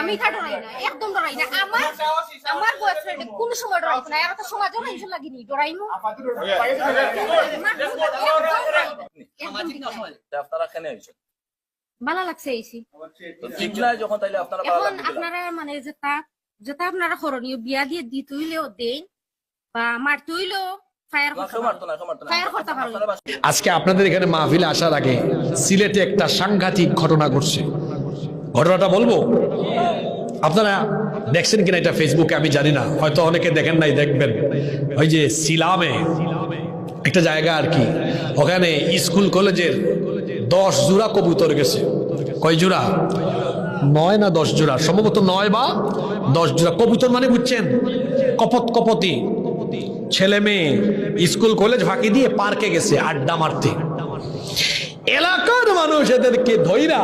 আমি তা ডরাই না, একদম ডরাই না। আমার বয়ফ্রেন্ড কোন সময় ডরাই না, আর তো সমাজও না ইনশাআল্লাহ গিনি ডরাইমু। আপনারা কেন আইছেন? ভালো লাগছে এইছি। তো ঠিক নাই যখন তাইলে আপনারা ভালো এখন লাগবে না। আপনারা মানে যেটা আপনারা করণীয় বিয়া দিয়ে দিতে হইলেও দেন বা মারতে হইলেও ফায়ার করতে ফায়ার করতে পারো। আজকে আপনাদের এখানে মাহফিলে আসার আগে সিলেটে একটা সাংঘাতিক ঘটনা ঘটছে। ঘটনাটা বলবো, আপনারা দেখছেন কিনা এটা ফেসবুকে আমি জানি না, হয়তো অনেকে দেখেন নাই, দেখবেন। ওই যে সিলামে একটা জায়গা আর কি, ওখানে স্কুল কলেজের 10 জোড়া কবুতর গেছে। কয় জোড়া? 9 না 10 জোড়া, সম্ভবত 9 বা 10 জোড়া কবুতর। মানে বুঝছেন, কপতি ছেলে মেয়ে স্কুল কলেজ ফাঁকি দিয়ে পার্কে গেছে আড্ডা মারতে। এলাকার মানুষ এদেরকে ধইরা